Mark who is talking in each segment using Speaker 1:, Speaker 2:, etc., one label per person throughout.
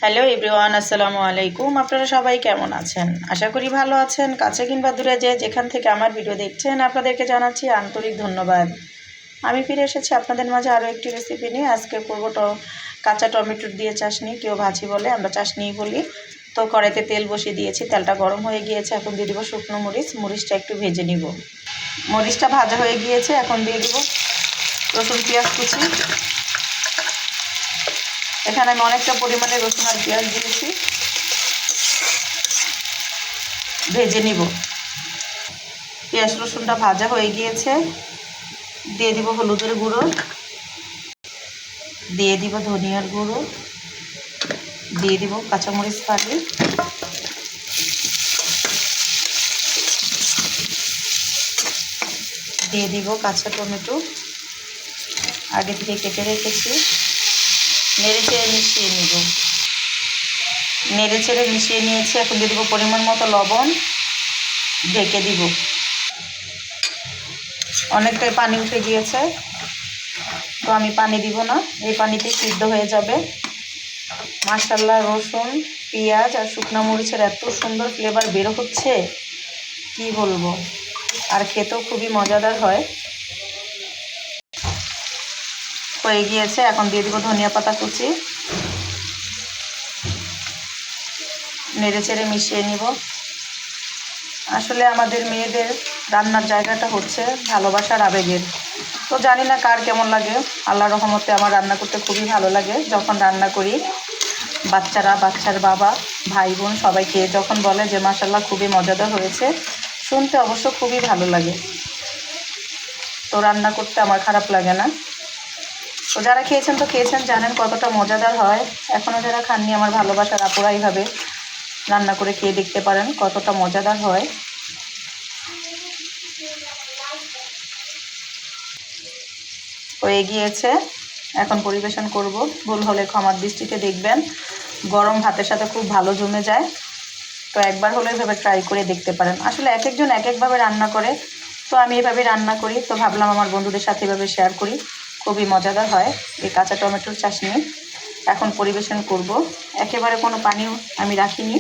Speaker 1: Hello everyone, আসসালামু আলাইকুম। আপনারা সবাই কেমন আছেন? আশা করি ভালো আছেন। কাছে কিংবা দূরে যেখান থেকে আমার ভিডিও দেখছেন, আপনাদেরকে জানাচ্ছি আন্তরিক ধন্যবাদ। আমি ফিরে এসেছি আপনাদের মাঝে আরও একটি রেসিপি নিয়ে। আজকে করবো কাঁচা টমেটোর দিয়ে চাশনি, কেউ ভাজি বলে, আমরা চাশনিই বলি। তো কড়াইতে তেল বসিয়ে দিয়েছি, তেলটা গরম হয়ে গিয়েছে। এখন দিয়ে দিব শুকনো মরিচ, মরিচটা একটু ভেজে নিব। মরিচটা ভাজা হয়ে গিয়েছে, এখন দিয়ে দিব রসুন পেঁয়াজ কুচি। এখানে আমি অনেকটা পরিমাণে রসুন আর পেঁয়াজ দিয়েছি, ভেজে নিব। পেঁয়াজ রসুনটা ভাজা হয়ে গিয়েছে, দিয়ে দিব হলুদের গুঁড়ো, দিয়ে দিব ধনিয়ার গুঁড়ো, দিয়ে দিব কাঁচামরিচ ফালি, দিয়ে দিব কাঁচা টমেটো আগে থেকে কেটে রেখেছি। নেড়েচেড়ে মিশিয়ে নিব। নেড়েচেড়ে মিশিয়ে নিয়েছি, এখন দিয়ে দিব পরিমাণ মতো লবণ, ঢেকে দিব। অনেকটাই পানি উঠে গিয়েছে, তো আমি পানি দিব না, এই পানিতে সিদ্ধ হয়ে যাবে। মাশাআল্লাহ, রসুন পেঁয়াজ আর শুকনো মরিচের এত সুন্দর ফ্লেভার বের হচ্ছে, কি বলবো। আর খেতেও খুবই মজাদার হয়। হয়ে গিয়েছে, এখন দিয়ে দিব ধনিয়া পাতা কুচি, নেড়েচেড়ে মিশিয়ে নিব। আসলে আমাদের মেয়েদের রান্নার জায়গাটা হচ্ছে ভালোবাসার আবেগের। তো জানি না কার কেমন লাগে, আল্লাহর রহমতে আমার রান্না করতে খুবই ভালো লাগে। যখন রান্না করি, বাচ্চারা, বাচ্চার বাবা, ভাই বোন সবাই খেয়ে যখন বলে যে মাশাআল্লাহ খুবই মজাদার হয়েছে, শুনতে অবশ্য খুবই ভালো লাগে। তো রান্না করতে আমার খারাপ লাগে না। তো যারা খেয়েছেন তো খেয়েছেন, জানেন কতটা মজাদার হয়। এখনও যারা খাননি, আমার ভালোবাসার আপুরা এইভাবে রান্না করে খেয়ে দেখতে পারেন, কতটা মজাদার হয়। হয়ে গিয়েছে, এখন পরিবেশন করব। ভুল হলে ক্ষমার দৃষ্টিতে দেখবেন। গরম ভাতের সাথে খুব ভালো জমে যায়। তো একবার হলে এভাবে ট্রাই করে দেখতে পারেন। আসলে এক একজন এক একভাবে রান্না করে, তো আমি এভাবে রান্না করি। তো ভাবলাম আমার বন্ধুদের সাথে এভাবে শেয়ার করি, খুবই মজাদার হয় এই কাঁচা টমেটোর চাশনি। এখন পরিবেশন করব। একেবারে কোনো পানিও আমি রাখিনি,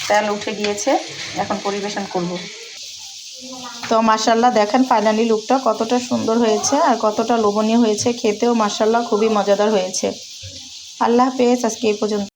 Speaker 1: তেল উঠে গিয়েছে, এখন পরিবেশন করব। তো মাশাআল্লাহ, দেখেন ফাইনালি লুকটা কতটা সুন্দর হয়েছে আর কতটা লোভনীয় হয়েছে। খেতেও মাশাআল্লাহ খুবই মজাদার হয়েছে। আল্লাহ হাফেজ, আজকে এই পর্যন্ত।